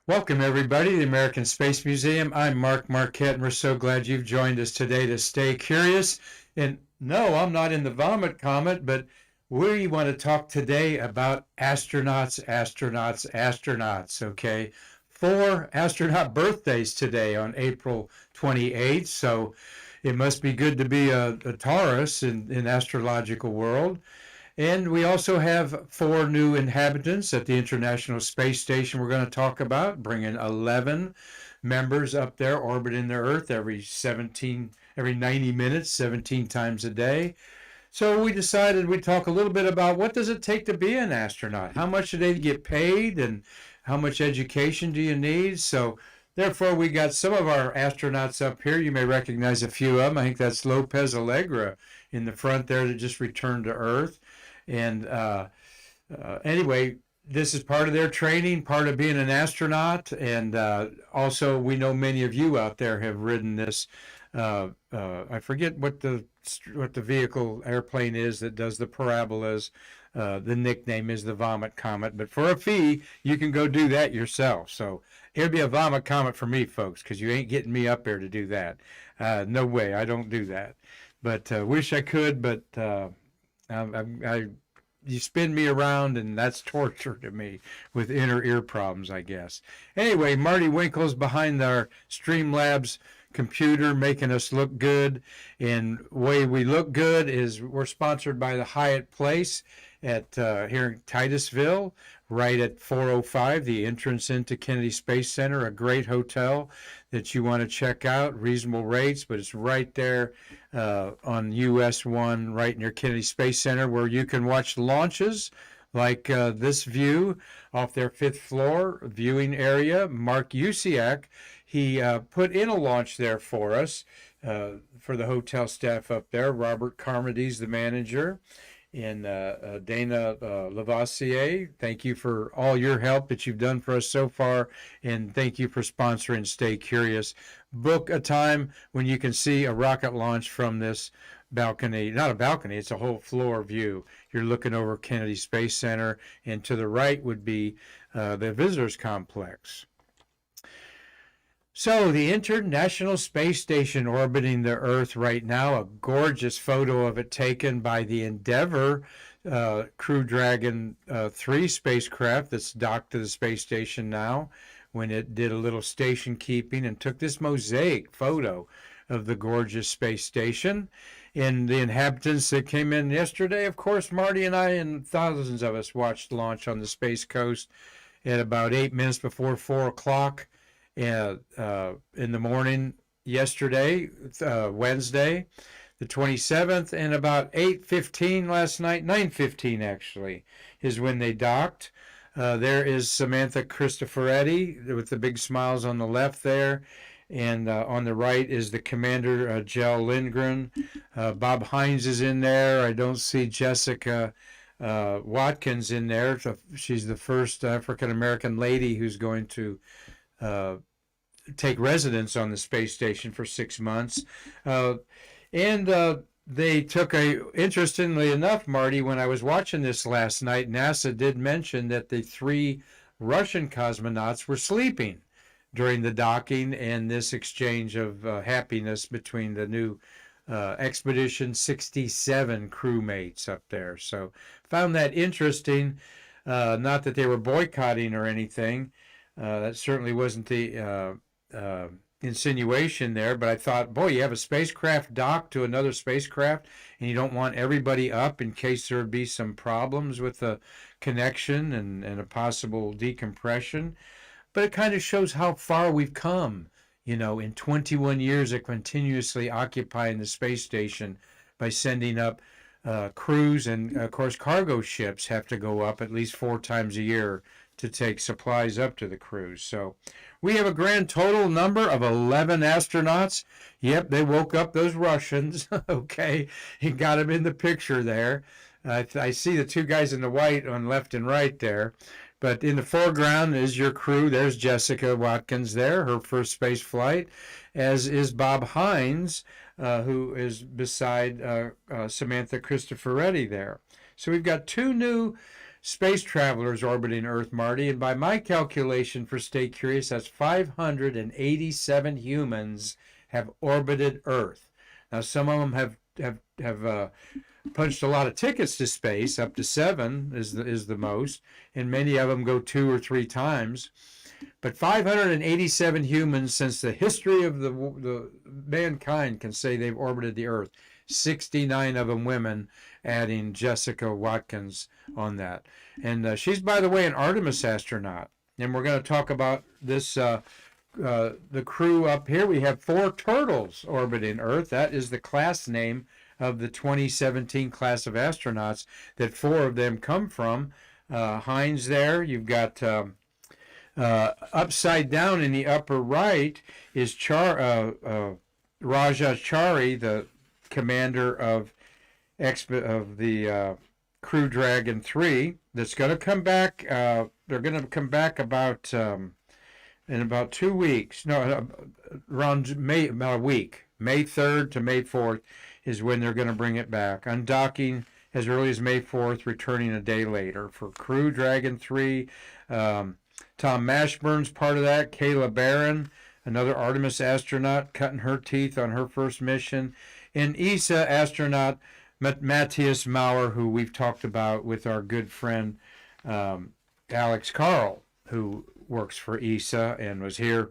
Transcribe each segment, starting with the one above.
Welcome, everybody, to the American Space Museum. I'm Marquette, and we're so glad you've joined us today to stay curious. And no, I'm not in the vomit comet, but we want to talk today about astronauts, okay? 4 astronaut birthdays today on April 28th, so it must be good to be a Taurus in astrological world. And we also have 4 new inhabitants at the International Space Station we're going to talk about, bringing 11 members up there orbiting the Earth every 90 minutes, 17 times a day. So we decided we'd talk a little bit about what does it take to be an astronaut? How much do they get paid and how much education do you need? So therefore, we got some of our astronauts up here. You may recognize a few of them. I think that's Lopez Allegra in the front there that just returned to Earth. And anyway, this is part of their training, part of being an astronaut. And also, we know many of you out there have ridden this. I forget what the vehicle airplane is that does the parabolas. The nickname is the Vomit Comet. But for a fee, you can go do that yourself. So it'll be a Vomit Comet for me, folks, because you ain't getting me up there to do that. No way, I don't do that. But wish I could, but you spin me around, and that's torture to me with inner ear problems, I guess. Anyway, Marty Winkle's behind our Streamlabs computer, making us look good. And the way we look good is we're sponsored by the Hyatt Place at here in Titusville, right at 405, the entrance into Kennedy Space Center, a great hotel that you want to check out, reasonable rates, but it's right there on US 1, right near Kennedy Space Center, where you can watch launches like this view off their 5th floor viewing area. Mark Usiak, he put in a launch there for us, for the hotel staff up there. Robert Carmody's the manager. And Dana Lavoisier, thank you for all your help that you've done for us so far, and thank you for sponsoring Stay Curious. Book a time when you can see a rocket launch from this balcony. Not a balcony, it's a whole floor view. You're looking over Kennedy Space Center, and to the right would be the visitors complex. So the International Space Station orbiting the Earth right now, a gorgeous photo of it taken by the Endeavour Crew Dragon 3 spacecraft that's docked to the space station now, when it did a little station keeping and took this mosaic photo of the gorgeous space station. And the inhabitants that came in yesterday, of course, Marty and I and thousands of us watched launch on the Space Coast at about 8 minutes before 4 o'clock. In the morning yesterday, Wednesday, the 27th, and about 8:15 last night, 9:15 actually, is when they docked. There is Samantha Cristoforetti with the big smiles on the left there, and on the right is the commander, Jel Lindgren. Bob Hines is in there. I don't see Jessica Watkins in there. She's the first African-American lady who's going to take residence on the space station for 6 months. They took interestingly enough, Marty, when I was watching this last night, NASA did mention that the 3 Russian cosmonauts were sleeping during the docking and this exchange of happiness between the new Expedition 67 crewmates up there. So found that interesting. Not that they were boycotting or anything. That certainly wasn't the insinuation there, but I thought, boy, you have a spacecraft docked to another spacecraft and you don't want everybody up in case there would be some problems with the connection and a possible decompression. But it kind of shows how far we've come, in 21 years of continuously occupying the space station by sending up crews, and of course cargo ships have to go up at least 4 times a year to take supplies up to the crews. So we have a grand total number of 11 astronauts. Yep, they woke up those Russians. Okay, he got them in the picture there. I see the 2 guys in the white on left and right there. But in the foreground is your crew. There's Jessica Watkins there, her first space flight, as is Bob Hines, who is beside Samantha Cristoforetti there. So we've got 2 new space travelers orbiting Earth, Marty, and by my calculation for Stay Curious, that's 587 humans have orbited Earth. Now, some of them have punched a lot of tickets to space, up to 7 is the most, and many of them go 2 or 3 times. But 587 humans since the history of the mankind can say they've orbited the Earth. 69 of them women, adding Jessica Watkins on that. And she's, by the way, an Artemis astronaut. And we're going to talk about this, the crew up here. We have 4 turtles orbiting Earth. That is the class name of the 2017 class of astronauts that 4 of them come from. Hines there. You've got upside down in the upper right is Raja Chari, the commander of the Crew Dragon 3, that's going to come back. They're going to come back about in about 2 weeks. No, around May, about a week. May 3rd to May 4th is when they're going to bring it back. Undocking as early as May 4th, returning a day later for Crew Dragon 3. Tom Mashburn's part of that. Kayla Barron, another Artemis astronaut, cutting her teeth on her first mission. And ESA astronaut Matthias Maurer, who we've talked about with our good friend Alex Carl, who works for ESA and was here,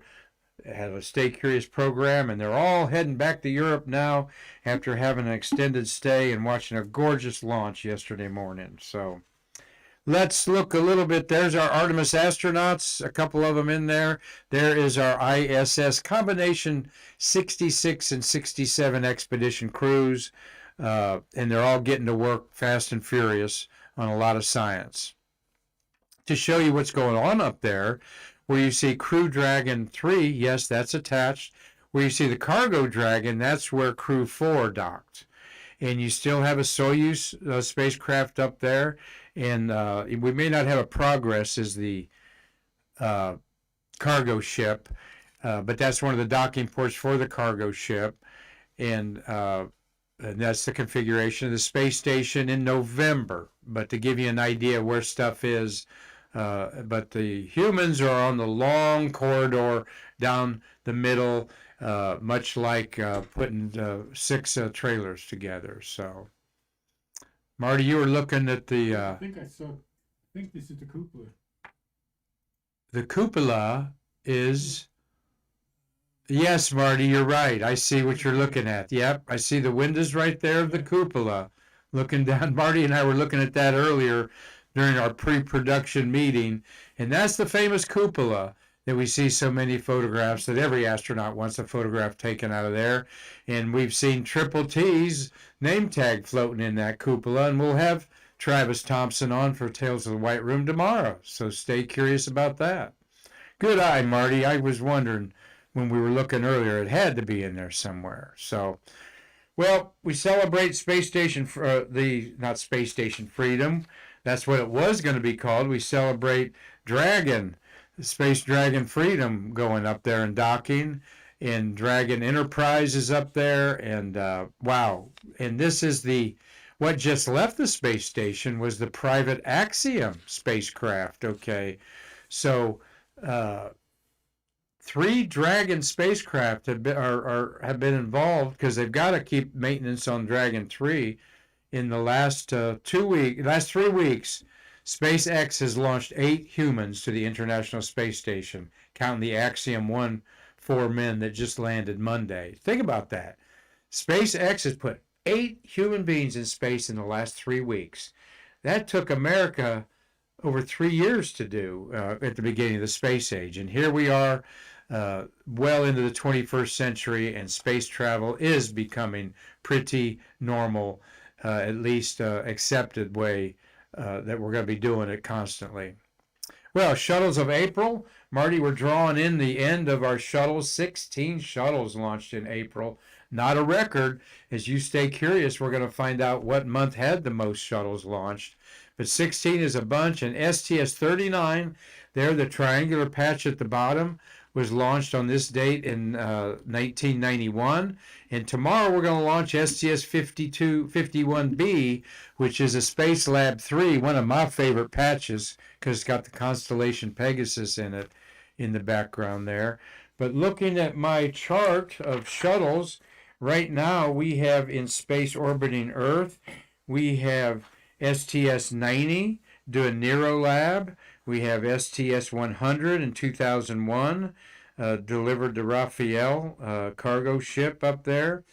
had a Stay Curious program, and they're all heading back to Europe now after having an extended stay and watching a gorgeous launch yesterday morning. So let's look a little bit. There's our Artemis astronauts, a couple of them in there. There is our ISS combination 66 and 67 expedition crews, and they're all getting to work fast and furious on a lot of science. To show you what's going on up there, where you see Crew Dragon 3, yes, that's attached. Where you see the Cargo Dragon, that's where Crew 4 docked. And you still have a Soyuz spacecraft up there. And we may not have a Progress as the cargo ship, but that's one of the docking ports for the cargo ship. And that's the configuration of the space station in November. But to give you an idea where stuff is, but the humans are on the long corridor down the middle, much like putting 6 trailers together. So, Marty, you were looking at the... I think this is the cupola. The cupola is... Yes, Marty, you're right. I see what you're looking at. Yep, I see the windows right there of the cupola. Looking down, Marty and I were looking at that earlier during our pre-production meeting, and that's the famous cupola that we see so many photographs, that every astronaut wants a photograph taken out of there. And we've seen Triple T's name tag floating in that cupola, and we'll have Travis Thompson on for Tales of the White Room tomorrow, so stay curious about that. Good eye, Marty. I was wondering when we were looking earlier, it had to be in there somewhere. So, well, we celebrate Space Station, not Space Station Freedom. That's what it was going to be called. We celebrate Dragon, Space Dragon Freedom going up there and docking, and Dragon Enterprise is up there, and wow. And this is what just left the space station was the private Axiom spacecraft, okay? So 3 Dragon spacecraft have been involved because they've got to keep maintenance on Dragon 3. In the last 3 weeks, SpaceX has launched 8 humans to the International Space Station, counting the Axiom 1 4 men that just landed Monday. Think about that. SpaceX has put 8 human beings in space in the last 3 weeks. That took America over 3 years to do at the beginning of the space age. And here we are well into the 21st century, and space travel is becoming pretty normal, at least accepted way that we're going to be doing it constantly. Well, shuttles of April. Marty, we're drawing in the end of our shuttles. 16 shuttles launched in April. Not a record. As you stay curious, we're going to find out what month had the most shuttles launched. But 16 is a bunch. And STS-39, there, the triangular patch at the bottom, was launched on this date in 1991. And tomorrow we're going to launch STS-51B, which is a Space Lab 3, one of my favorite patches because it's got the constellation Pegasus in it in the background there. But looking at my chart of shuttles, right now we have in space orbiting Earth, we have STS-90 doing Nero Lab. We have STS-100 in 2001, delivered to Raphael, cargo ship up there.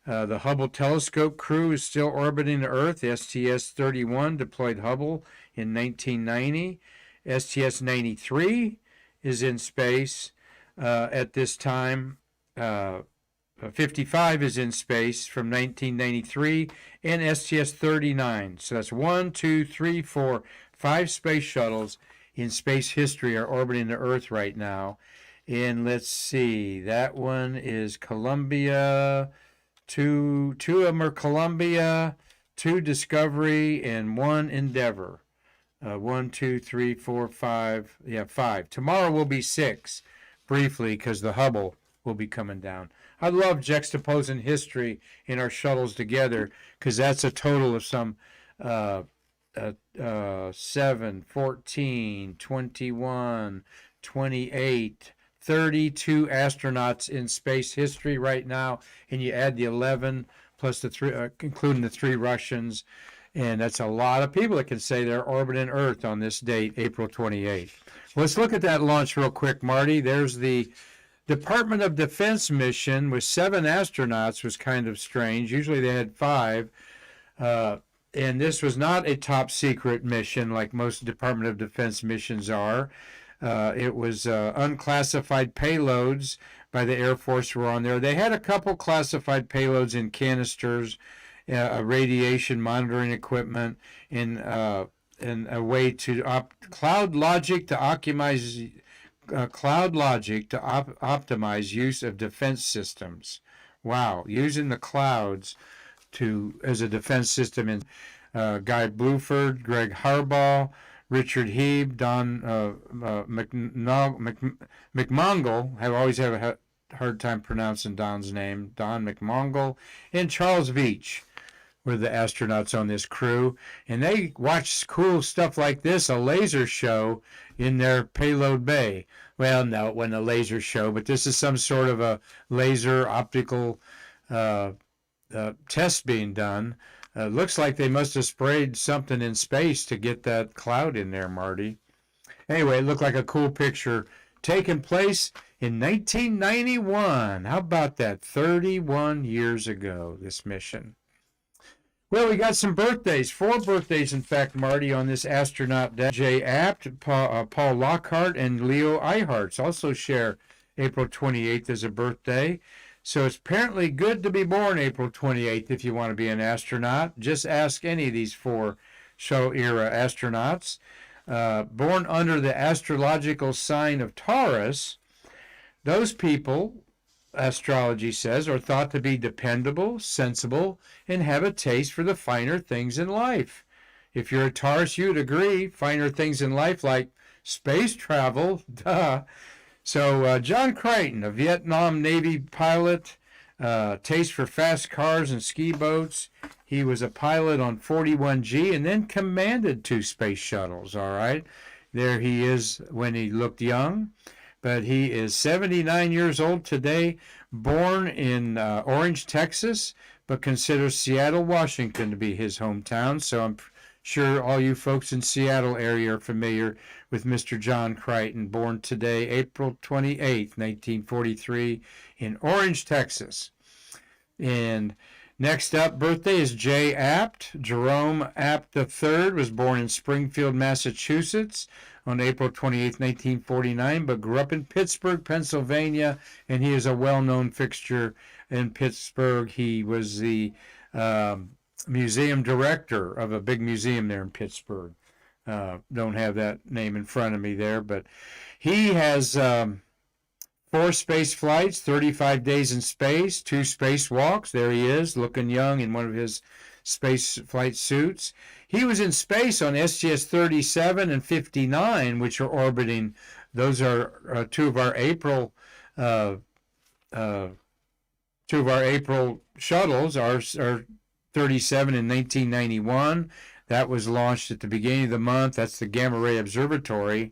The Hubble telescope crew is still orbiting the Earth. STS-31 deployed Hubble in 1990. STS-93 is in space at this time. 55 is in space from 1993, and STS-39. So that's 1, 2, 3, 4, 5 space shuttles in space history are orbiting the Earth right now. And let's see, that one is Columbia. Two of them are Columbia, 2 Discovery, and 1 Endeavor. 1, 2, 3, 4, 5. Yeah, 5. Tomorrow will be 6, briefly, because the Hubble will be coming down. I love juxtaposing history in our shuttles together because that's a total of some 7, 14, 21, 28, 32 astronauts in space history right now, and you add the 11 plus the 3, including the 3 Russians, and that's a lot of people that can say they're orbiting Earth on this date, April 28th. Let's look at that launch real quick, Marty. There's the Department of Defense mission with 7 astronauts. Was kind of strange. Usually they had 5. And this was not a top secret mission like most Department of Defense missions are. It was unclassified payloads by the Air Force were on there. They had a couple classified payloads in canisters, radiation monitoring equipment, and a way to cloud logic to optimize optimize use of defense systems. Wow, using the clouds as a defense system. And Guy Bluford, Greg Harbaugh, Richard Hebe, Don McMongle, have always have a hard time pronouncing Don's name, Don McMongle, and Charles Veach were the astronauts on this crew. And they watched cool stuff like this, a laser show in their payload bay. Well, no, it wasn't a laser show, but this is some sort of a laser optical test being done. Looks like they must have sprayed something in space to get that cloud in there, Marty. Anyway, it looked like a cool picture taking place in 1991. How about that? 31 years ago, this mission. Well, we got some birthdays, 4 birthdays, in fact, Marty, on this astronaut day. Jay Apt, Paul Lockhart, and Leo Eilharts also share April 28th as a birthday. So it's apparently good to be born April 28th if you want to be an astronaut. Just ask any of these 4 shuttle-era astronauts. Born under the astrological sign of Taurus, those people, astrology says, are thought to be dependable, sensible, and have a taste for the finer things in life. If you're a Taurus, you'd agree. Finer things in life like space travel, duh. So John Creighton, a Vietnam Navy pilot, taste for fast cars and ski boats. He was a pilot on 41G and then commanded 2 space shuttles, all right? There he is when he looked young. But he is 79 years old today, born in Orange, Texas, but considers Seattle, Washington to be his hometown. So I'm sure all you folks in Seattle area are familiar with Mr. John Creighton, born today, April 28th, 1943, in Orange, Texas. And next up, birthday is Jay Apt. Jerome Apt III was born in Springfield, Massachusetts on April 28, 1949, but grew up in Pittsburgh, Pennsylvania, and he is a well-known fixture in Pittsburgh. He was the museum director of a big museum there in Pittsburgh. Don't have that name in front of me there, but he has 4 space flights, 35 days in space, 2 spacewalks. There he is, looking young in one of his space flight suits. He was in space on STS-37 and 59, which are orbiting Those are two of our April shuttles. Our 37 in 1991. That was launched at the beginning of the month. That's the Gamma Ray Observatory.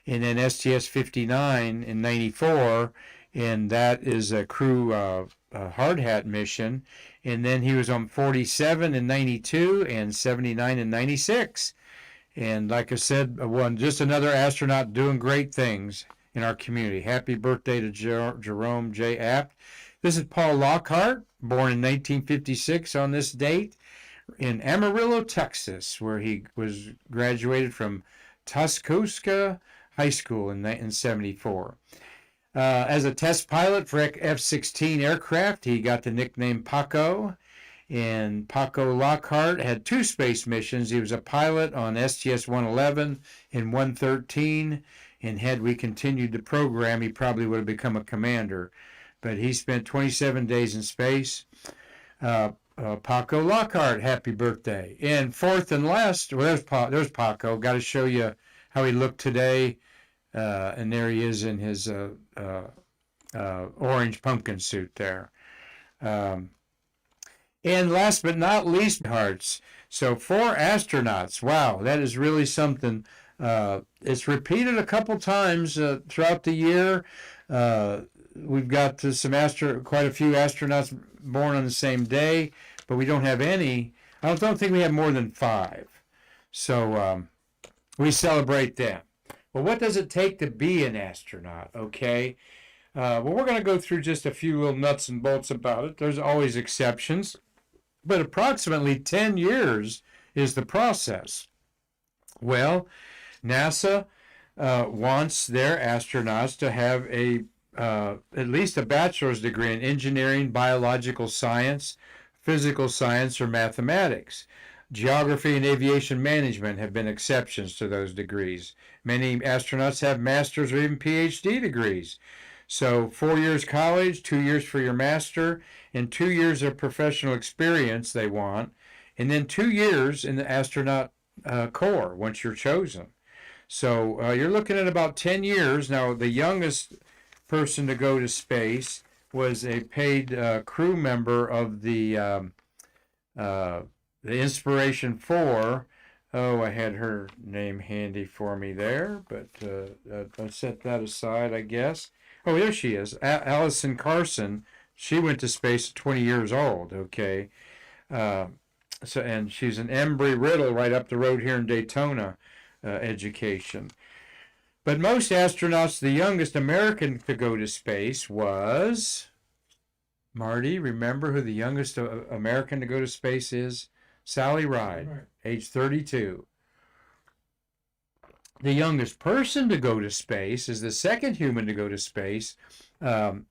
And then STS-59 in 94, and that is a crew hard hat mission. And then he was on 47 in 92 and 79 in 96. And like I said, just another astronaut doing great things in our community. Happy birthday to Jerome J. Apt. This is Paul Lockhart, born in 1956 on this date in Amarillo, Texas, where he was graduated from Tuscaloosa High School in 1974. As a test pilot for F-16 aircraft, he got the nickname Paco. And Paco Lockhart had 2 space missions. He was a pilot on STS-111 and 113, and had we continued the program, he probably would have become a commander. But he spent 27 days in space. Paco Lockhart, happy birthday. And fourth and last, well, there's Paco. Got to show you how he looked today. And there he is in his orange pumpkin suit there. And last but not least, hearts. So 4 astronauts. Wow, that is really something. It's repeated a couple times throughout the year. We've got quite a few astronauts born on the same day, but we don't have any. I don't think we have more than 5. So we celebrate them. Well, what does it take to be an astronaut? Okay. Well, we're going to go through just a few little nuts and bolts about it. There's always exceptions, but approximately 10 years is the process. Well, NASA wants their astronauts to have at least a bachelor's degree in engineering, biological science, physical science, or mathematics. Geography and aviation management have been exceptions to those degrees. Many astronauts have master's or even PhD degrees. So 4 years college, 2 years for your master, and 2 years of professional experience they want, and then 2 years in the astronaut corps once you're chosen. So you're looking at about 10 years. Now, the youngest person to go to space was a paid crew member of the Inspiration 4. Oh, I had her name handy for me there, but I'll set that aside, I guess. Oh, there she is. Allison Carson. She went to space at 20 years old, okay? And she's an Embry-Riddle right up the road here in Daytona education. But most astronauts, the youngest American to go to space was... Marty, remember who the youngest American to go to space is? Sally Ride, age 32. The youngest person to go to space is the second human to go to space, Titov,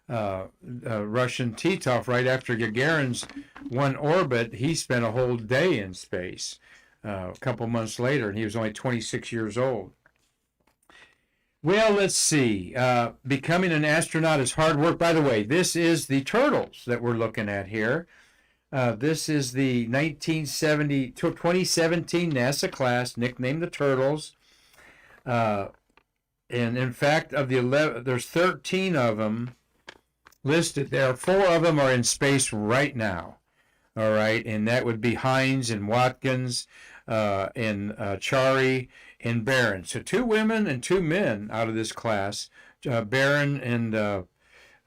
Russian Titov. Right after Gagarin's one orbit, he spent a whole day in space a couple months later, and he was only 26 years old. Well, let's see. Becoming an astronaut is hard work. By the way, this is the Turtles that we're looking at here. This is the 2017 NASA class, nicknamed the Turtles. And in fact, of the 11, there's 13 of them listed there. 4 of them are in space right now. All right, and that would be Hines and Watkins, and Chari and Barron. So 2 women and 2 men out of this class. Barron and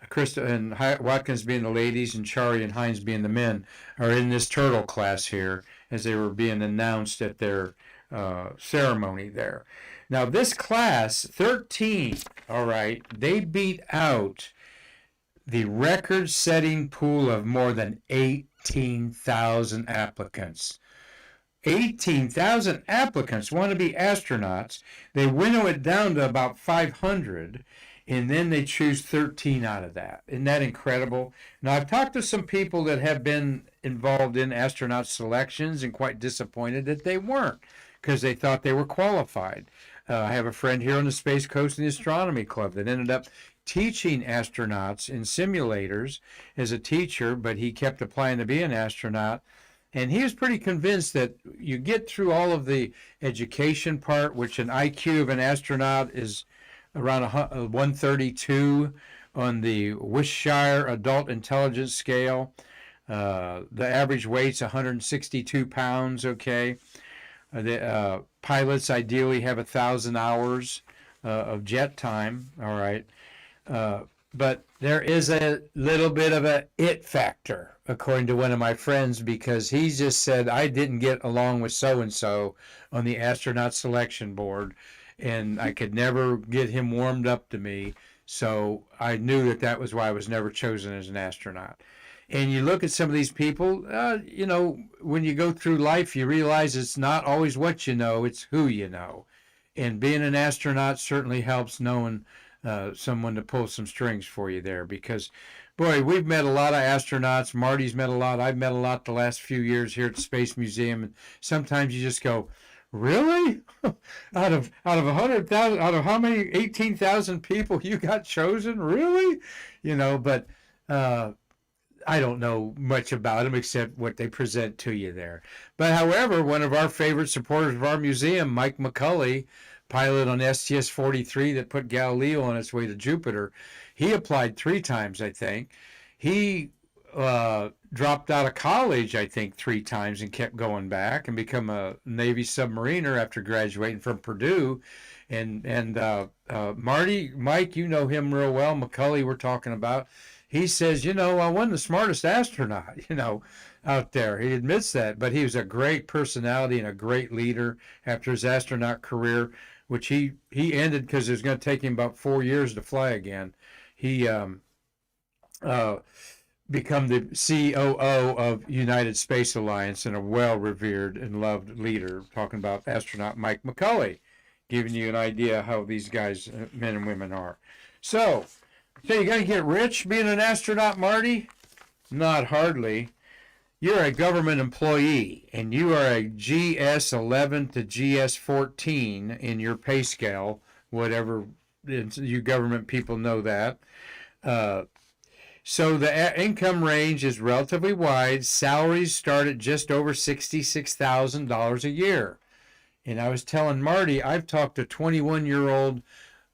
Krista and Watkins being the ladies, and Chari and Hines being the men, are in this turtle class here as they were being announced at their ceremony there. Now this class, 13, all right, they beat out the record-setting pool of more than 18,000 applicants. 18,000 applicants want to be astronauts. They winnow it down to about 500, and then they choose 13 out of that. Isn't that incredible? Now, I've talked to some people that have been involved in astronaut selections and quite disappointed that they weren't, because they thought they were qualified. I have a friend here on the Space Coast in the Astronomy Club that ended up teaching astronauts in simulators as a teacher, but he kept applying to be an astronaut. And he was pretty convinced that you get through all of the education part, which an IQ of an astronaut is around 132 on the Wilshire Adult Intelligence Scale. The average weight's 162 pounds, okay? The pilots ideally have 1,000 hours of jet time, all right? But there is a little bit of a it factor, according to one of my friends, because he just said, I didn't get along with so-and-so on the astronaut selection board, and I could never get him warmed up to me. So I knew that that was why I was never chosen as an astronaut. And you look at some of these people, you know, when you go through life, you realize it's not always what you know, it's who you know. And being an astronaut certainly helps knowing someone to pull some strings for you there, because, boy, we've met a lot of astronauts. Marty's met a lot. I've met a lot the last few years here at the Space Museum. And sometimes you just go, really? out of 100,000, out of how many, 18,000 people you got chosen? Really? You know, but I don't know much about them except what they present to you there. But however, one of our favorite supporters of our museum, Mike McCulley, pilot on STS-43 that put Galileo on its way to Jupiter, he applied 3 times, I think. He dropped out of college, I think, 3 times and kept going back and become a Navy submariner after graduating from Purdue. And Marty, Mike, you know him real well. McCulley we're talking about. He says, you know, I wasn't the smartest astronaut, you know, out there. He admits that, but he was a great personality and a great leader after his astronaut career, which he ended because it was going to take him about 4 years to fly again. He become the COO of United Space Alliance and a well-revered and loved leader, talking about astronaut Mike McCulley, giving you an idea how these guys, men and women, are. So you got to get rich being an astronaut, Marty? Not hardly. You're a government employee, and you are a GS11 to GS14 in your pay scale, whatever, you government people know that. So the income range is relatively wide. Salaries start at just over $66,000 a year. And I was telling Marty, I've talked to 21-year-old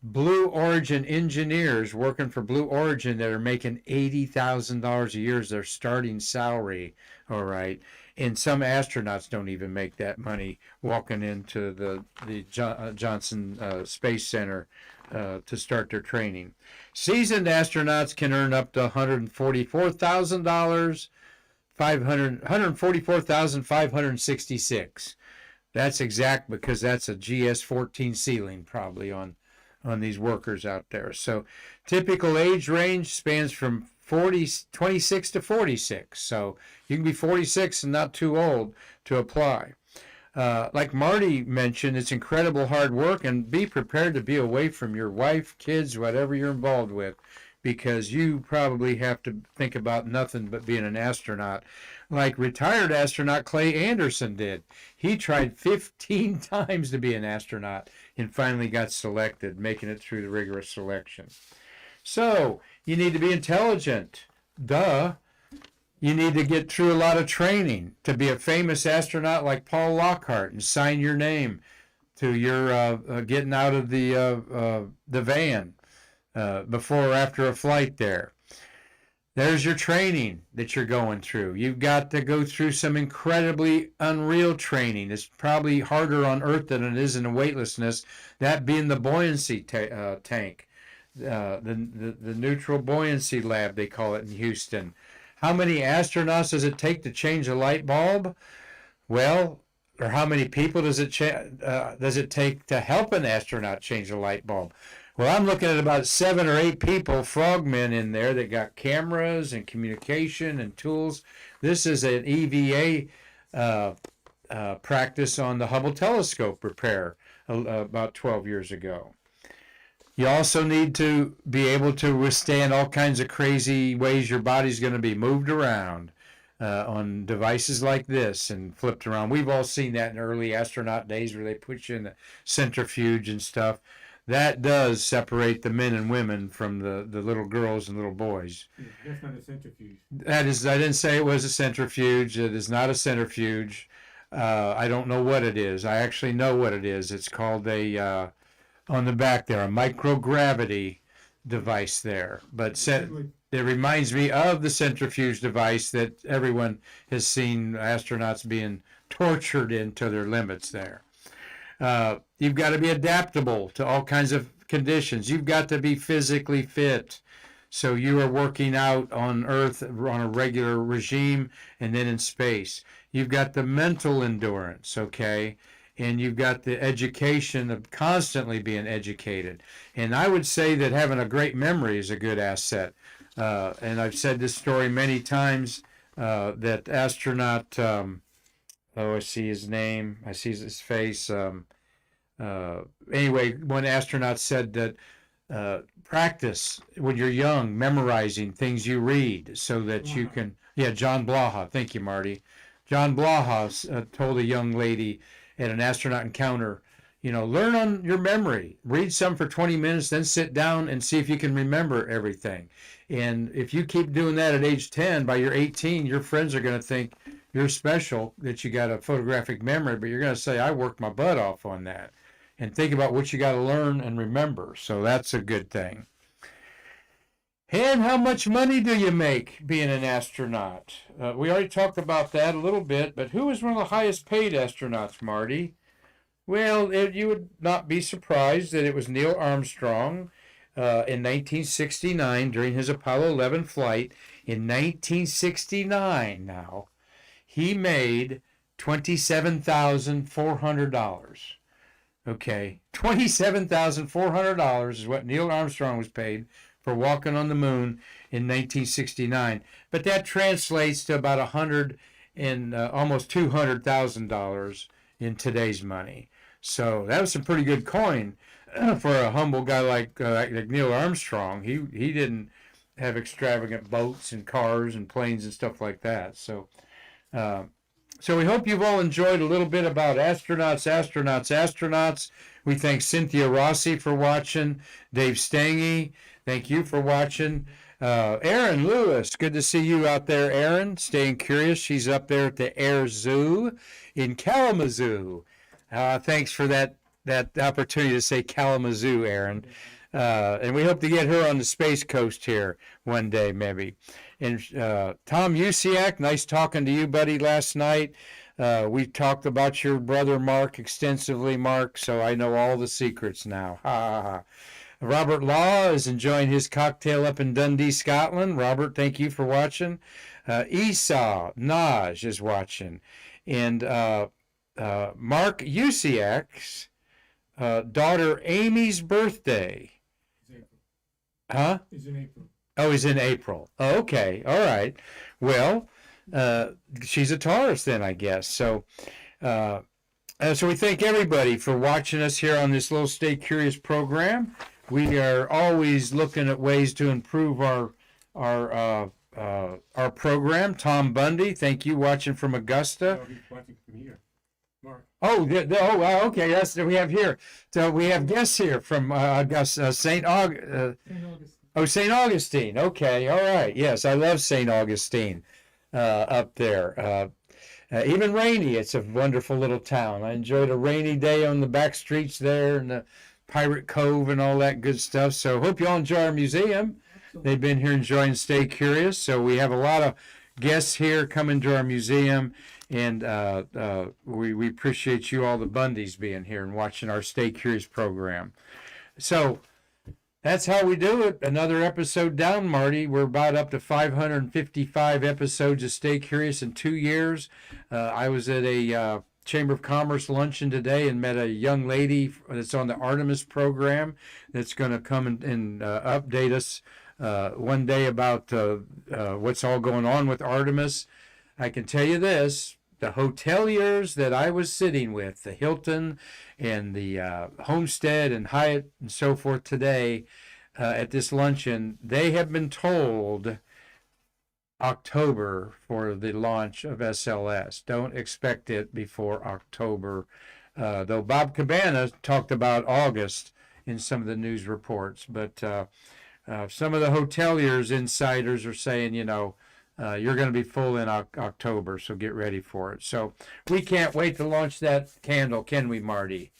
Blue Origin engineers working for Blue Origin that are making $80,000 a year as their starting salary, all right? And some astronauts don't even make that money walking into the Johnson Space Center to start their training. Seasoned astronauts can earn up to $144,000, $144,566. That's exact because that's a GS14 ceiling probably on these workers out there. So typical age range spans from 26 to 46. So you can be 46 and not too old to apply. Like Marty mentioned, it's incredible hard work, and be prepared to be away from your wife, kids, whatever you're involved with, because you probably have to think about nothing but being an astronaut, like retired astronaut Clay Anderson did. He tried 15 times to be an astronaut and finally got selected, making it through the rigorous selection. So you need to be intelligent. Duh. You need to get through a lot of training to be a famous astronaut like Paul Lockhart and sign your name to your getting out of the van before or after a flight there. There's your training that you're going through. You've got to go through some incredibly unreal training. It's probably harder on Earth than it is in the weightlessness, that being the buoyancy tank, the neutral buoyancy lab, they call it in Houston. How many astronauts does it take to change a light bulb? Well, or how many people does it take to help an astronaut change a light bulb? Well, I'm looking at about 7 or 8 people, frogmen in there that got cameras and communication and tools. This is an EVA practice on the Hubble telescope repair about 12 years ago. You also need to be able to withstand all kinds of crazy ways your body's going to be moved around on devices like this and flipped around. We've all seen that in early astronaut days where they put you in the centrifuge and stuff. that does separate the men and women from the little girls and little boys. Yeah, that's not a centrifuge. That is, I didn't say it was a centrifuge. It is not a centrifuge. I don't know what it is. I actually know what it is. It's called on the back there, a microgravity device there. But it reminds me of the centrifuge device that everyone has seen astronauts being tortured into their limits there. You've got to be adaptable to all kinds of conditions. You've got to be physically fit. So you are working out on Earth on a regular regime and then in space. You've got the mental endurance, okay? And you've got the education of constantly being educated. And I would say that having a great memory is a good asset. And I've said this story many times, that astronaut, I see his name, I see his face. Anyway, one astronaut said that practice when you're young, memorizing things you read so that you can, John Blaha, thank you, Marty. John Blaha told a young lady at an astronaut encounter, learn on your memory. Read some for 20 minutes, then sit down and see if you can remember everything. And if you keep doing that at age 10, by your 18, your friends are going to think you're special, that you got a photographic memory, but you're going to say, I worked my butt off on that. And think about what you got to learn and remember. So that's a good thing. And how much money do you make being an astronaut? We already talked about that a little bit, but who is one of the highest paid astronauts, Marty? Well, you would not be surprised that it was Neil Armstrong in 1969 during his Apollo 11 flight. In 1969 now, he made $27,400. Okay, $27,400 is what Neil Armstrong was paid for walking on the moon in 1969. But that translates to about almost $200,000 in today's money. So that was some pretty good coin for a humble guy like Neil Armstrong. He didn't have extravagant boats and cars and planes and stuff like that. So we hope you've all enjoyed a little bit about astronauts. We thank Cynthia Rossi for watching. Dave Stange, thank you for watching. Aaron Lewis, good to see you out there, Aaron. Staying curious. She's up there at the Air Zoo in Kalamazoo. Thanks for that opportunity to say Kalamazoo, Aaron. And we hope to get her on the Space Coast here one day, maybe. And Tom Usiak, nice talking to you, buddy, last night. We talked about your brother Mark extensively, Mark, so I know all the secrets now. Ha, ha, ha. Robert Law is enjoying his cocktail up in Dundee, Scotland. Robert, thank you for watching. Esau Naj is watching. And Mark Usiak's daughter Amy's birthday. Huh? It's in April. Oh, he's in April. Oh, okay. All right. Well, she's a Taurus then, I guess. So we thank everybody for watching us here on this little Stay Curious program. We are always looking at ways to improve our program. Tom Bundy, thank you, watching from Augusta. No, he's watching from here. Mark. Okay. That's what we have here. So we have guests here from Augusta, St. Augustine. St. Augustine. Okay, all right. Yes, I love St. Augustine up there. Even rainy, it's a wonderful little town. I enjoyed a rainy day on the back streets there and the Pirate Cove and all that good stuff. So hope you all enjoy our museum. They've been here enjoying Stay Curious. So we have a lot of guests here coming to our museum. And we appreciate you all, the Bundys, being here and watching our Stay Curious program. So that's how we do it. Another episode down, Marty. We're about up to 555 episodes of Stay Curious in 2 years. I was at a Chamber of Commerce luncheon today and met a young lady that's on the Artemis program that's going to come and update us one day about what's all going on with Artemis. I can tell you this. The hoteliers that I was sitting with, the Hilton and the Homestead and Hyatt and so forth today at this luncheon, they have been told October for the launch of SLS. Don't expect it before October. Though Bob Cabana talked about August, in some of the news reports. But some of the hoteliers, insiders are saying, you're going to be full in October, so get ready for it. So we can't wait to launch that candle, can we, Marty?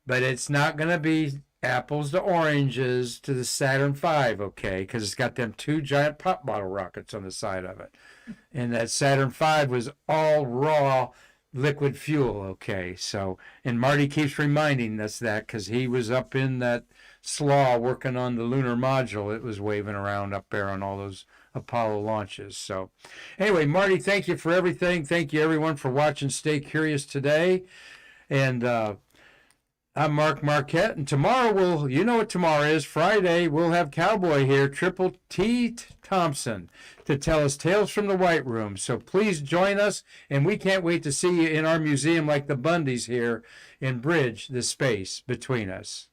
But it's not going to be apples to oranges to the Saturn V, okay? Because it's got them 2 giant pop bottle rockets on the side of it. And that Saturn V was all raw liquid fuel, okay? So, and Marty keeps reminding us that because he was up in that slaw working on the lunar module. It was waving around up there on all those Apollo launches. So anyway, Marty, thank you for everything. Thank you, everyone, for watching Stay Curious today. And I'm Mark Marquette, and tomorrow you know what tomorrow is, Friday, we'll have Cowboy here, Triple T Thompson, to tell us tales from the White Room. So please join us, and we can't wait to see you in our museum like the Bundys here and bridge the space between us.